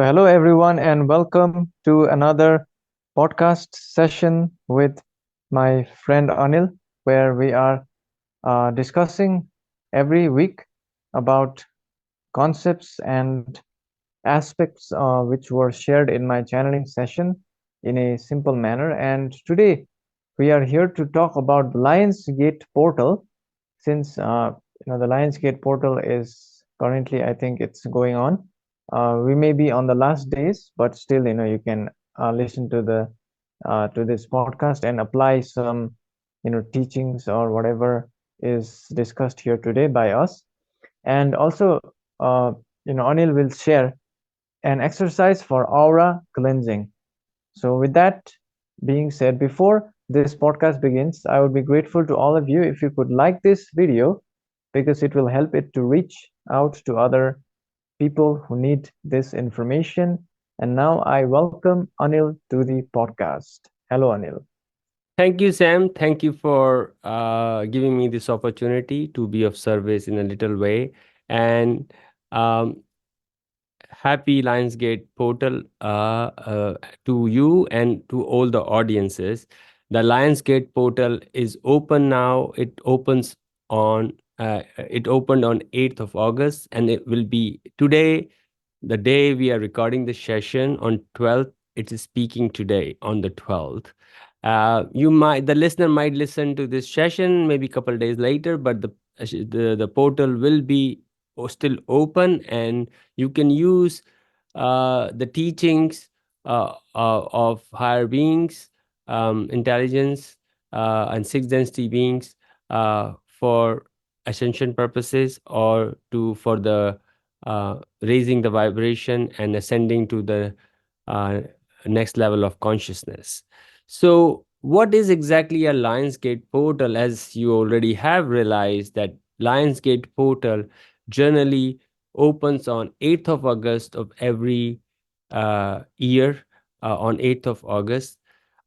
Hello everyone, and welcome to another podcast session with my friend Anil, where we are discussing every week about concepts and aspects which were shared in my channeling session in a simple manner. And today we are here to talk about the Lionsgate portal, since the Lionsgate portal is currently, I think it's going on. We may be on the last days, but still, you can listen to the to this podcast and apply some teachings or whatever is discussed here today by us. And also, uh, Anil will share an exercise for aura cleansing. So, with that being said, before this podcast begins, I would be grateful to all of you if you could like this video because it will help it to reach out to other people who need this information. And now I welcome Anil to the podcast. Hello, Anil. Thank you, Sam. Thank you for giving me this opportunity to be of service in a little way. And um, happy Lionsgate portal to you and to all the audiences. The Lionsgate portal is open now. It opened on 8th of August, and it will be today, the day we are recording the session on 12th. It is speaking today on the 12th. The listener might listen to this session maybe a couple days later, but the portal will be still open, and you can use the teachings of higher beings, intelligence, and sixth density beings for ascension purposes, or to for the raising the vibration and ascending to the uh, next level of consciousness. So, what is exactly a Lionsgate portal? As you already have realized, that Lionsgate portal generally opens on 8th of August of every year, on 8th of August.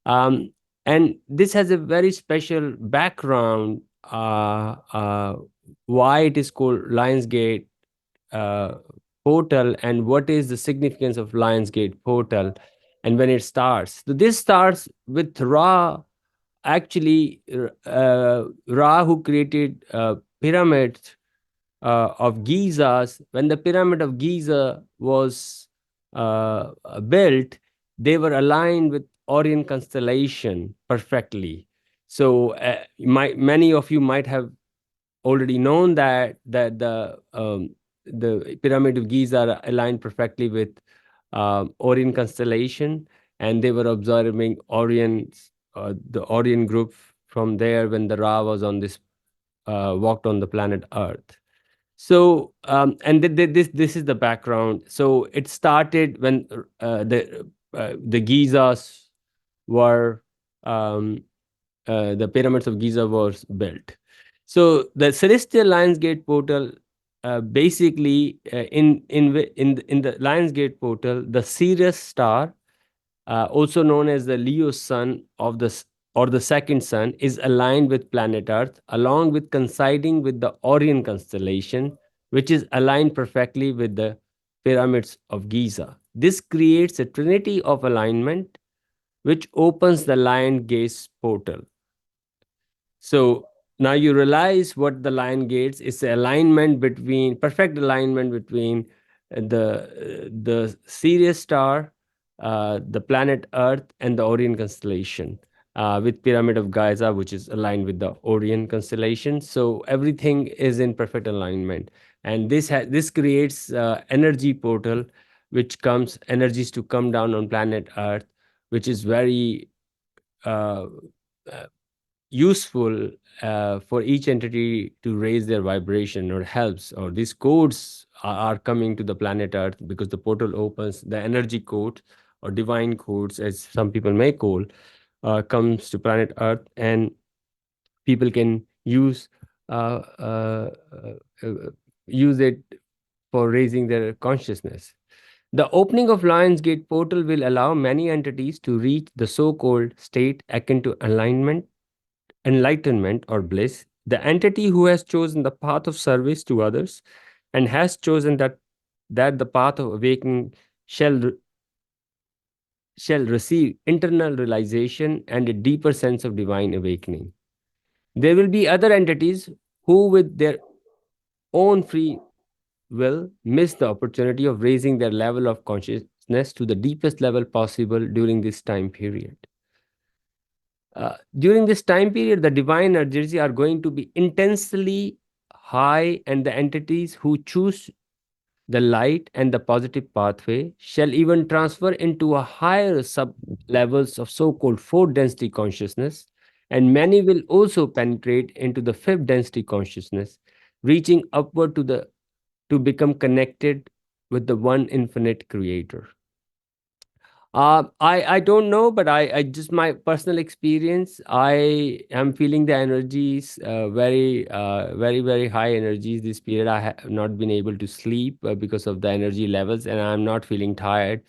Um, and this has a very special background, why it is called Lionsgate uh, portal, and what is the significance of Lionsgate portal, and when it starts. So this starts with Ra. Actually, Ra, who created pyramids of Giza's, when the pyramid of Giza was built, they were aligned with Orion constellation perfectly. So, many of you might have already known that the pyramid of Giza are aligned perfectly with Orion constellation, and they were observing the Orion group from there when the Ra was on this walked on the planet Earth. So, this is the background. So it started when the Gizas were um, the pyramids of Giza was built. So the Celestial Lionsgate portal, basically, in the Lionsgate portal, the Sirius star, also known as the Leo sun of or the second sun, is aligned with planet Earth, along with coinciding with the Orion constellation, which is aligned perfectly with the pyramids of Giza. This creates a trinity of alignment, which opens the Lion Gates portal. So now you realize what the Lion Gates is: the alignment between perfect alignment between the Sirius star, the planet Earth, and the Orion constellation, with Pyramid of Giza, which is aligned with the Orion constellation. So everything is in perfect alignment, and this creates energy portal, which comes energies to come down on planet Earth, which is very uh, uh, useful for each entity to raise their vibration, or helps, or these codes are coming to the planet Earth because the portal opens. The energy code, or divine codes, as some people may call, comes to planet Earth, and people can uh, uh, uh, use it for raising their consciousness. The opening of Lionsgate portal will allow many entities to reach the so-called state akin to alignment, enlightenment, or bliss. The entity who has chosen the path of service to others and has chosen that the path of awakening shall shall receive internal realization and a deeper sense of divine awakening. There will be other entities who, with their own free will, miss the opportunity of raising their level of consciousness to the deepest level possible during this time period. During this time period, the divine energies are going to be intensely high, and the entities who choose the light and the positive pathway shall even transfer into a higher sub levels of so-called fourth density consciousness, and many will also penetrate into the fifth density consciousness, reaching upward to become connected with the one infinite creator. I don't know, but I just my personal experience. I am feeling the energies, very high energies this period. I have not been able to sleep because of the energy levels, and I'm not feeling tired.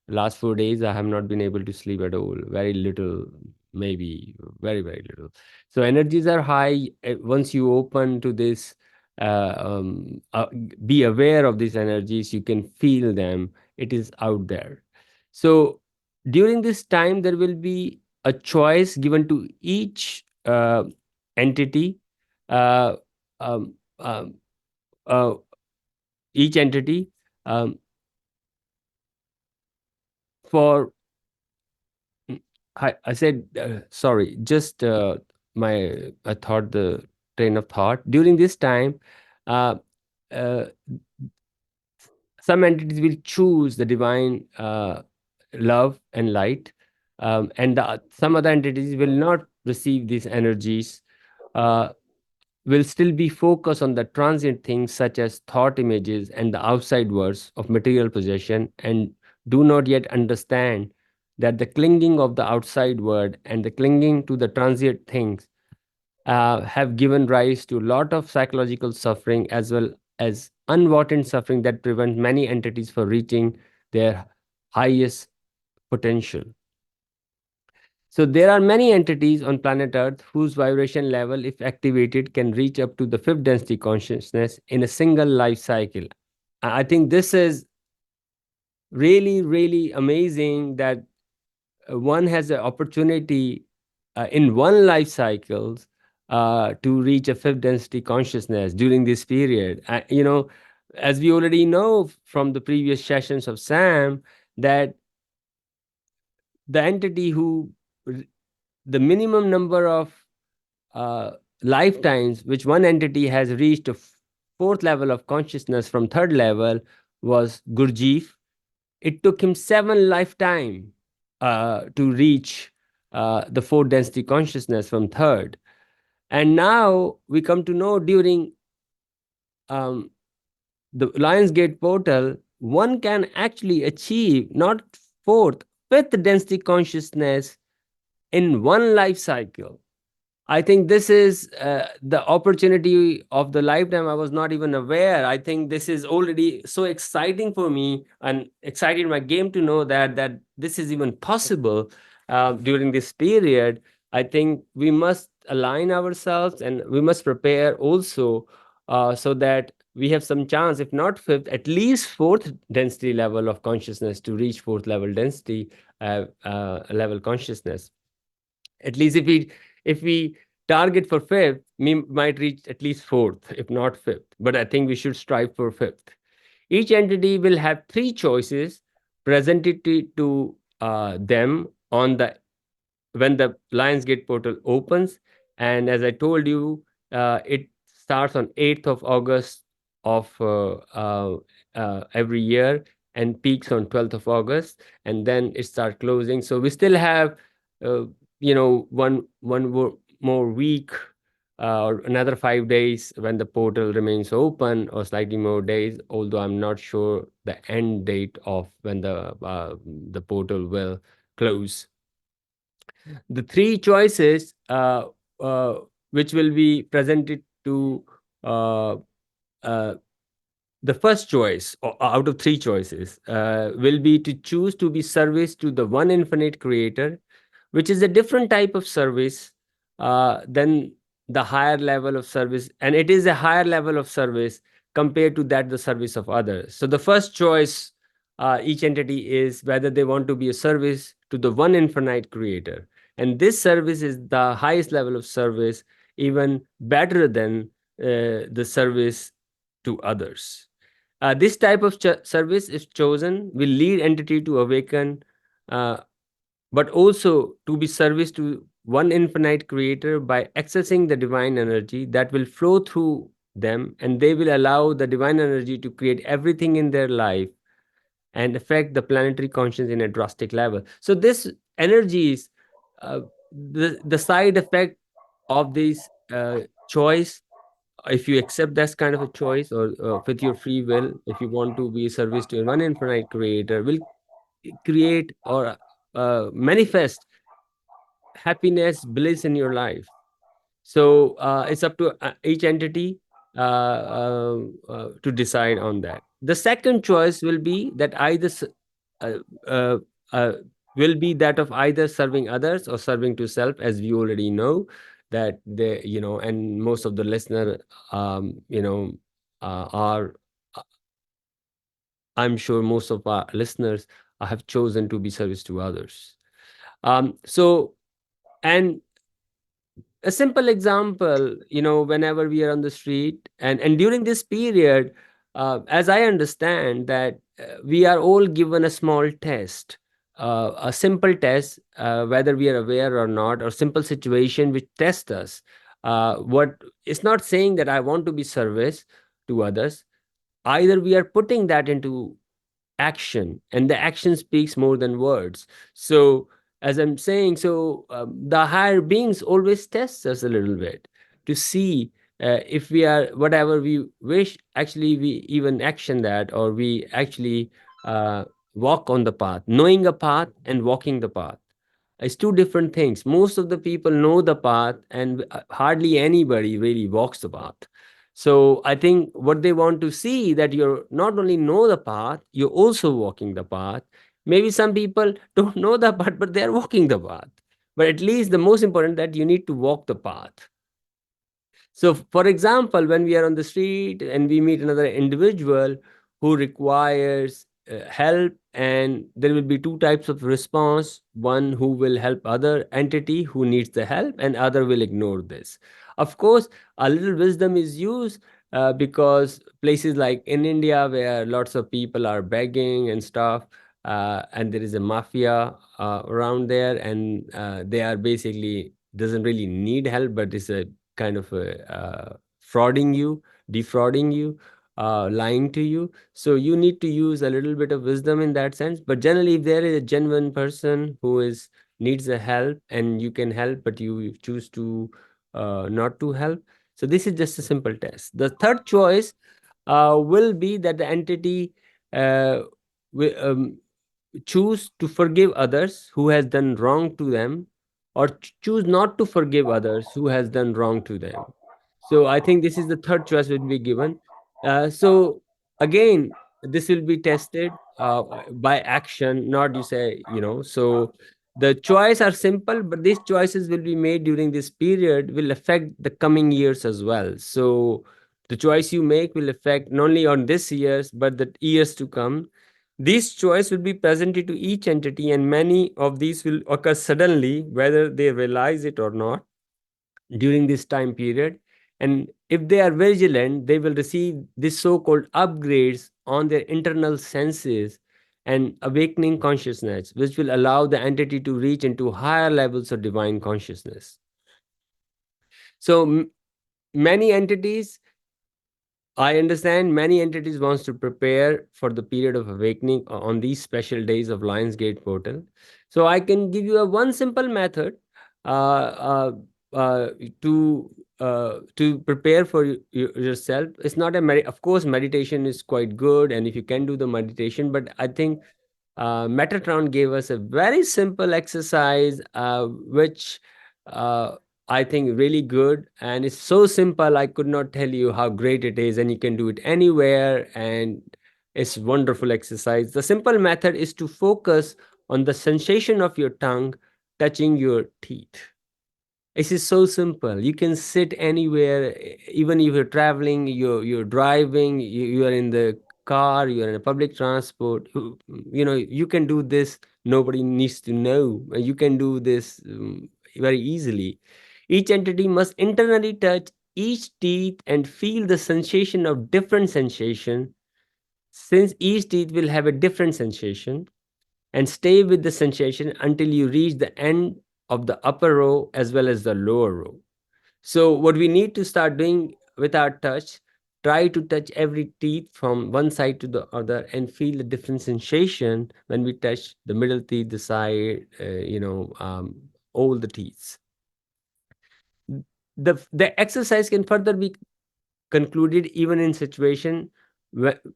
Last 4 days, I have not been able to sleep at all. Very little, maybe very little. So energies are high. Once you open to this, uh, um, uh, be aware of these energies. You can feel them. It is out there. So during this time, there will be a choice given to each entity, uh, um, um, uh, each entity um, for. I said sorry. Just my I thought the train of thought during this time. Uh, uh, some entities will choose the divine love and light, and some other entities will not receive these energies, uh, will still be focused on the transient things such as thought images and the outside worlds of material possession, and do not yet understand that the clinging of the outside world and the clinging to the transient things have given rise to a lot of psychological suffering, as well as unwanted suffering that prevent many entities from reaching their highest potential. So there are many entities on planet Earth whose vibration level, if activated, can reach up to the fifth density consciousness in a single life cycle. I think this is really amazing that one has an opportunity in one life cycles to reach a fifth density consciousness during this period. As we already know from the previous sessions of Sam, that the entity who the minimum number of uh, lifetimes which one entity has reached a fourth level of consciousness from third level was Gurdjieff. It took him 7 lifetime to reach the fourth density consciousness from third. And now we come to know during um, the Lionsgate portal, one can actually achieve not fourth, fifth density consciousness in one life cycle. I think this is the opportunity of the lifetime. I was not even aware. I think this is already so exciting for me and excited my game to know that this is even possible during this period. I think we must align ourselves and we must prepare also so that we have some chance, if not fifth, at least fourth density level of consciousness to reach fourth level density level consciousness. At least if we target for fifth, we might reach at least fourth, if not fifth. But I think we should strive for fifth. Each entity will have three choices presented to them on the when the Lionsgate portal opens. And as I told you, it starts on 8th of August of every year and peaks on 12th of August, and then it starts closing. So we still have, uh, one more week or another 5 days when the portal remains open, or slightly more days, although I'm not sure the end date of when the portal will close. The three choices which will be presented to uh, uh, the first choice out of three choices will be to choose to be service to the one infinite creator, which is a different type of service than the higher level of service, and it is a higher level of service compared to that the service of others. So the first choice each entity is whether they want to be a service to the one infinite creator. And this service is the highest level of service, even better than the service to others. This type of service, if chosen, will lead entity to awaken, uh, but also to be service to one infinite creator by accessing the divine energy that will flow through them, and they will allow the divine energy to create everything in their life and affect the planetary conscience in a drastic level. So this energy is the side effect of this choice. If you accept that kind of a choice, or with your free will, if you want to be service to one infinite creator, will create or manifest happiness, bliss in your life. So it's up to each entity to decide on that. The second choice will be that uh, uh, uh, will be that of either serving others or serving to self, as we already know that the and most of the listener are I'm sure most of our listeners have chosen to be service to others. So, and a simple example, whenever we are on the street, and during this period, as I understand that we are all given a small test, a simple test, whether we are aware or not, or simple situation which test us. What It's not saying that I want to be service to others. Either we are putting that into action, and the action speaks more than words. So as I'm saying, so the higher beings always test us a little bit to see if we are whatever we wish, actually we even action that, or we actually uh, walk on the path. Knowing a path and walking the path, it's two different things. Most of the people know the path, and hardly anybody really walks the path. So I think what they want to see that you're not only know the path, you're also walking the path. Maybe some people don't know the path, but they're walking the path. But at least the most important that you need to walk the path. So, for example, when we are on the street and we meet another individual who requires help, and there will be two types of response: one who will help other entity who needs the help, and other will ignore this. Of course, a little wisdom is used because places like in India, where lots of people are begging and stuff, and there is a mafia around there, and they are basically doesn't really need help, but it's a kind of frauding you, defrauding you, lying to you. So you need to use a little bit of wisdom in that sense. But generally, if there is a genuine person who is needs a help and you can help, but you choose to not to help. So this is just a simple test. The third choice will be that the entity uh, choose to forgive others who has done wrong to them, or choose not to forgive others who has done wrong to them. So I think this is the third choice will be given. So again, this will be tested by action, not you say, so the choice are simple, but these choices will be made during this period will affect the coming years as well. So the choice you make will affect not only on this years, but the years to come. These choice will be presented to each entity, and many of these will occur suddenly, whether they realize it or not, during this time period. And if they are vigilant, they will receive this so-called upgrades on their internal senses and awakening consciousness, which will allow the entity to reach into higher levels of divine consciousness. So many entities, I understand many entities wants to prepare for the period of awakening on these special days of Lionsgate portal. So I can give you a one simple method uh, uh, uh, to prepare for yourself. It's not a of course meditation is quite good, and if you can do the meditation, but I think Metatron gave us a very simple exercise, which uh, I think really good, and it's so simple. I could not tell you how great it is, and you can do it anywhere, and it's wonderful exercise. The simple method is to focus on the sensation of your tongue touching your teeth. This is so simple. You can sit anywhere, even if you're traveling, you're driving, you are in the car, you're in a public transport, you can do this. Nobody needs to know. You can do this very easily. Each entity must internally touch each teeth and feel the sensation of different sensation, since each teeth will have a different sensation, and stay with the sensation until you reach the end of the upper row as well as the lower row. So what we need to start doing with our touch, try to touch every teeth from one side to the other and feel the different sensation when we touch the middle teeth, the side, all the teeth. The exercise can further be concluded even in situation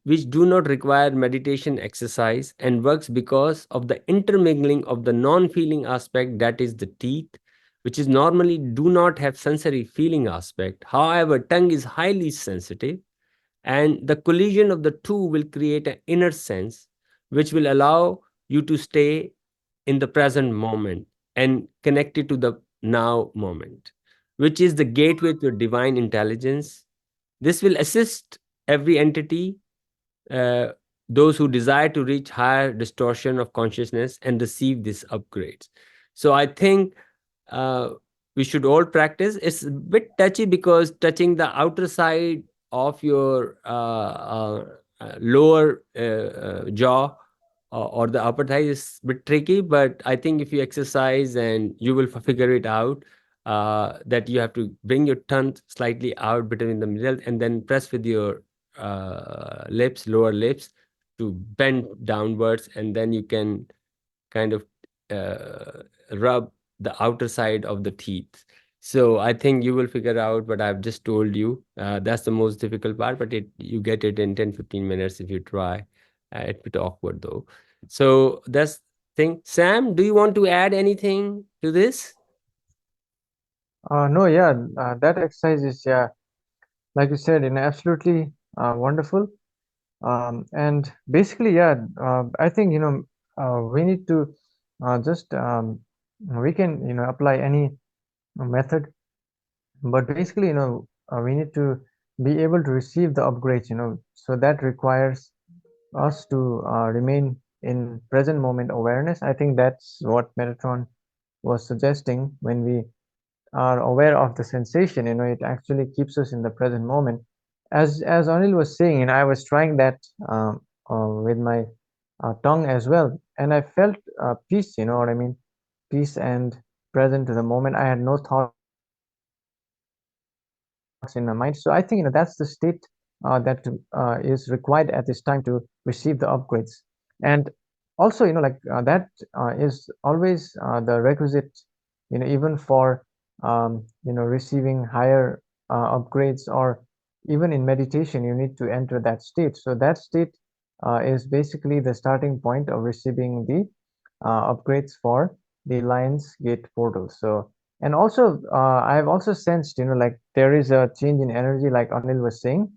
which do not require meditation exercise, and works because of the intermingling of the non-feeling aspect, that is the teeth, which is normally do not have sensory feeling aspect. However, tongue is highly sensitive, and the collision of the two will create an inner sense which will allow you to stay in the present moment and connected to the now moment, which is the gateway to divine intelligence. This will assist every entity, uh, those who desire to reach higher distortion of consciousness and receive these upgrades. So I think uh, we should all practice. It's a bit touchy because touching the outer side of your lower jaw or the upper thigh is a bit tricky, but I think if you exercise and you will figure it out, that you have to bring your tongue slightly out between the middle and then press with your lips, lower lips, to bend downwards, and then you can kind of rub the outer side of the teeth. So I think you will figure out what I've just told you. That's the most difficult part, but you get it in 10-15 minutes if you try. It's a bit awkward though. So that's thing. Sam, do you want to add anything to this? No, yeah, that exercise is, yeah, like you said, absolutely wonderful. And basically, yeah, I think, we need to just, we can, apply any method, but basically, we need to be able to receive the upgrades, so that requires us to remain in present moment awareness. I think that's what Metatron was suggesting. When we are aware of the sensation, it actually keeps us in the present moment. As Anil was saying, I was trying that with my tongue as well, and I felt peace. You know what I mean? Peace and present to the moment. I had no thoughts in my mind. So I think that's the state that is required at this time to receive the upgrades. And also, that is always the requisite, even for receiving higher upgrades, or even in meditation you need to enter that state. So that state is basically the starting point of receiving the upgrades for the Lions Gate portal. So, and also I've also sensed, like there is a change in energy, like Anil was saying.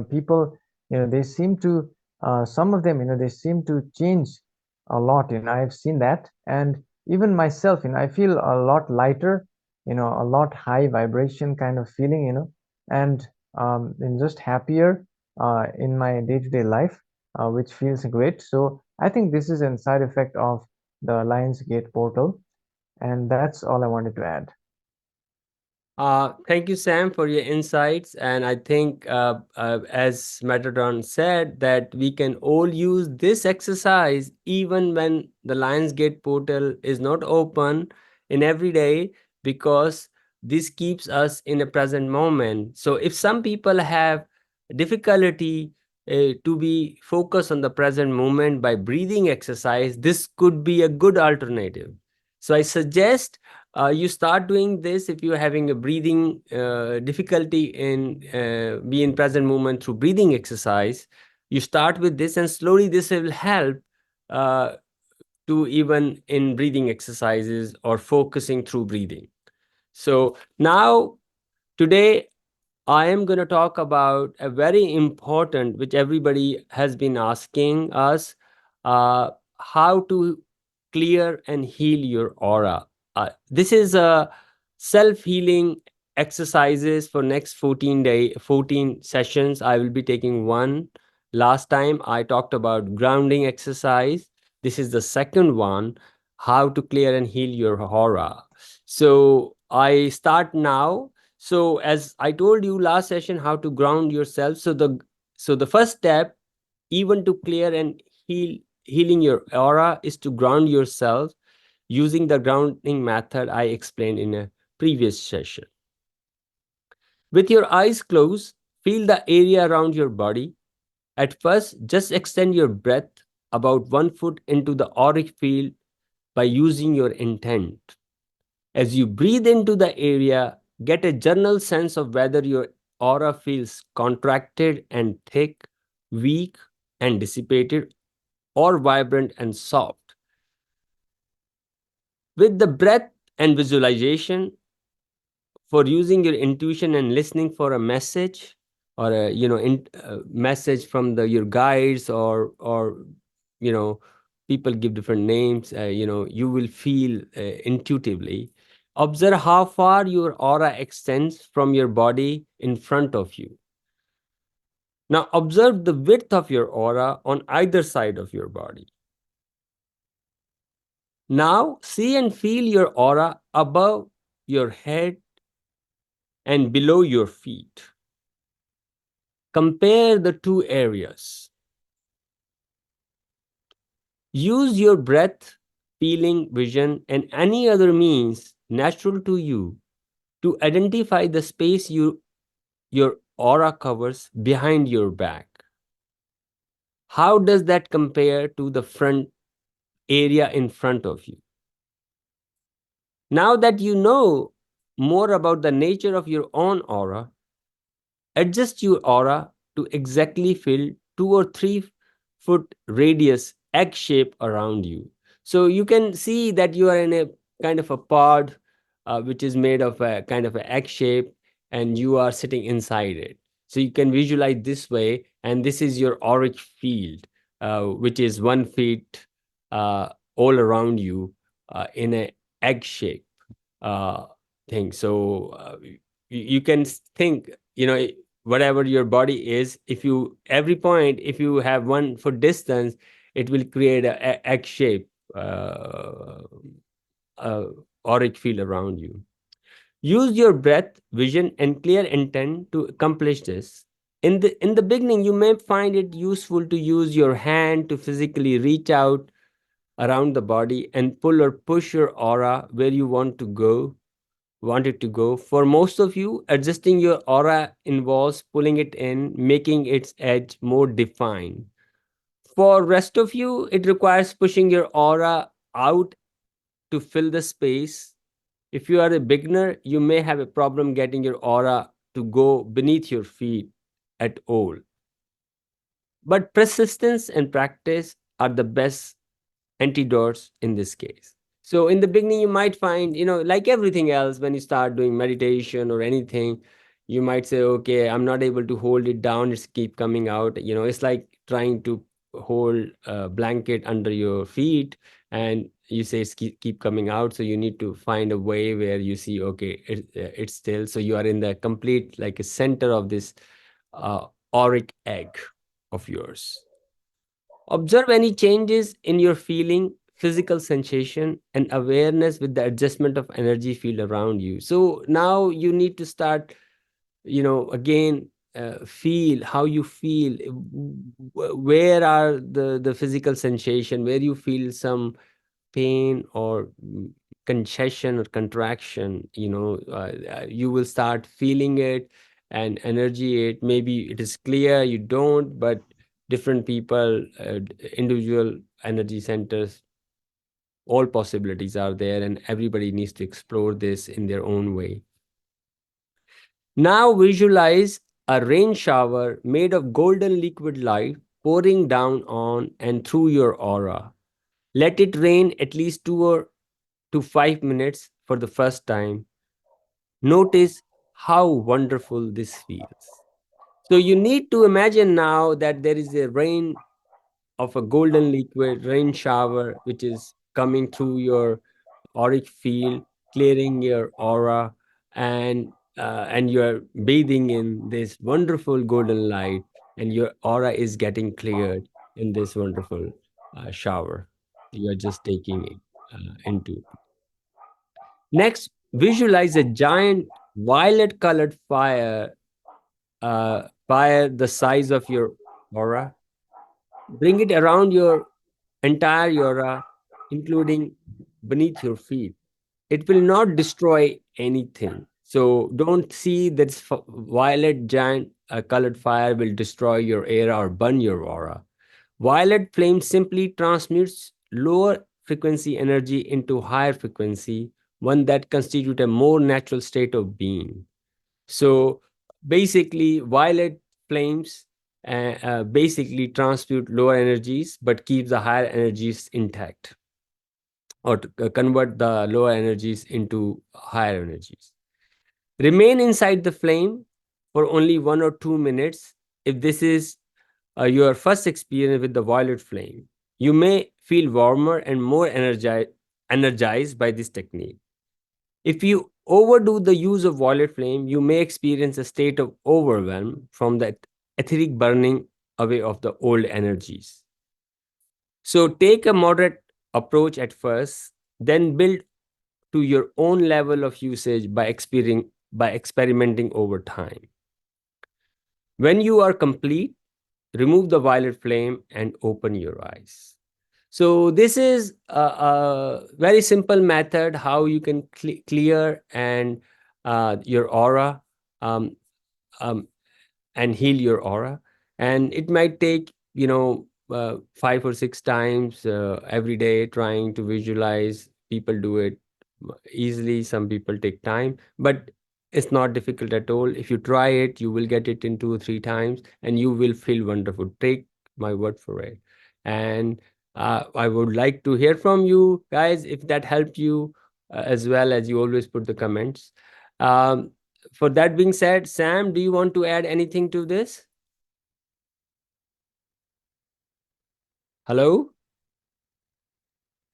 People, they seem to, some of them, they seem to change a lot. I've seen that. And even myself, I feel a lot lighter, a lot high vibration kind of feeling, and just happier in my day-to-day life, which feels great. So I think this is a side effect of the Lionsgate portal, and that's all I wanted to add. Thank you, Sam, for your insights. And I think, as Metatron said, that we can all use this exercise even when the Lionsgate portal is not open in every day, because this keeps us in a present moment. So if some people have difficulty to be focused on the present moment by breathing exercise, this could be a good alternative. So I suggest you start doing this if you're having a breathing difficulty in be in present moment through breathing exercise. You start with this, and slowly this will help uh, to even in breathing exercises or focusing through breathing. So now, today, I am going to talk about a very important, which everybody has been asking us, how to clear and heal your aura. This is a self healing exercises for next 14 sessions. I will be taking one. Last time I talked about grounding exercise. This is the second one, how to clear and heal your aura. So I start now. So as I told you last session, how to ground yourself. So the first step, even to clear and healing your aura, is to ground yourself using the grounding method I explained in a previous session. With your eyes closed, feel the area around your body. At first, just extend your breath about 1 foot into the auric field by using your intent. As you breathe into the area, get a general sense of whether your aura feels contracted and thick, weak and dissipated, or vibrant and soft. With the breath and visualization, for using your intuition and listening for a message, or a message from the your guides, or you know people give different names, you will feel intuitively. Observe how far your aura extends from your body in front of you. Now observe the width of your aura on either side of your body. Now see and feel your aura above your head and below your feet. Compare the two areas. Use your breath, feeling, vision, and any other means natural to you to identify the space your aura covers behind your back. How does that compare to the front area in front of you? Now that you know more about the nature of your own aura, adjust your aura to exactly fill 2 or 3 foot radius egg shape around you. So you can see that you are in a kind of a pod, which is made of a kind of an egg shape, and you are sitting inside it. So you can visualize this way, and this is your auric field, which is 1 feet uh, all around you in a egg shape uh, thing. So you can think, whatever your body is, if you every point, if you have 1 foot distance, it will create a egg shape uh, uh, auric field around you. Use your breath, vision, and clear intent to accomplish this. In the beginning, you may find it useful to use your hand to physically reach out around the body and pull or push your aura where you want it to go. For most of you, adjusting your aura involves pulling it in, making its edge more defined. For rest of you, it requires pushing your aura out to fill the space. If you are a beginner, you may have a problem getting your aura to go beneath your feet at all. But persistence and practice are the best antidotes in this case. So in the beginning, you might find, like everything else, when you start doing meditation or anything, you might say, okay, I'm not able to hold it down. It's keep coming out. It's like trying to hold a blanket under your feet, and you say it's keep coming out. So you need to find a way where you see, okay, it's still. So you are in the complete, like a center of this uh, auric egg of yours. Observe any changes in your feeling, physical sensation, and awareness with the adjustment of energy field around you. So now you need to start, again, feel how you feel. Where are the physical sensation, where you feel some pain or concession or contraction, you will start feeling it and energy it. Maybe it is clear you don't, but different people, individual energy centers, all possibilities are there, and everybody needs to explore this in their own way. Now visualize a rain shower made of golden liquid light pouring down on and through your aura. Let it rain at least 2 to 5 minutes for the first time. Notice how wonderful this feels. So you need to imagine now that there is a rain of a golden liquid rain shower which is coming through your auric field, clearing your aura, and and you're bathing in this wonderful golden light, and your aura is getting cleared in this wonderful shower you're just taking it into. Next, visualize a giant violet colored fire the size of your aura. Bring it around your entire aura, including beneath your feet. It will not destroy anything. So don't see that violet giant colored fire will destroy your aura or burn your aura. Violet flame simply transmutes lower frequency energy into higher frequency, one that constitute a more natural state of being. So basically, violet flames basically transmute lower energies but keep the higher energies intact, or to convert the lower energies into higher energies. Remain inside the flame for only 1 or 2 minutes. If this is your first experience with the violet flame, you may feel warmer and more energized by this technique. If you overdo the use of violet flame, you may experience a state of overwhelm from the etheric burning away of the old energies. So take a moderate approach at first, then build to your own level of usage by experimenting over time. When you are complete, remove the violet flame and open your eyes. So this is a very simple method how you can clear and your aura, um, um, and heal your aura. And it might take 5 or 6 times every day trying to visualize. People do it easily, some people take time, but it's not difficult at all. If you try it, you will get it in 2 or 3 times and you will feel wonderful. Take my word for it. And I would like to hear from you guys if that helped you, as well as you always put the comments. um, for that being said, Sam, do you want to add anything to this? Hello?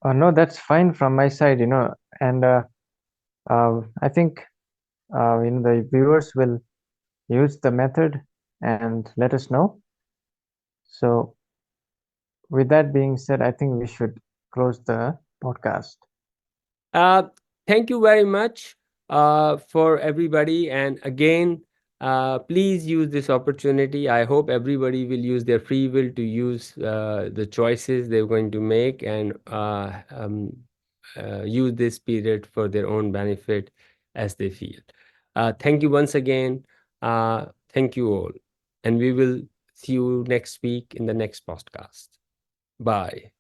No, that's fine from my side, and I think the viewers will use the method and let us know. So, with that being said, I think we should close the podcast. Uh, Thank you very much for everybody. And again, please use this opportunity. I hope everybody will use their free will to use the choices they're going to make, and use this period for their own benefit as they feel. Thank you once again. Thank you all. And we will see you next week in the next podcast. Bye.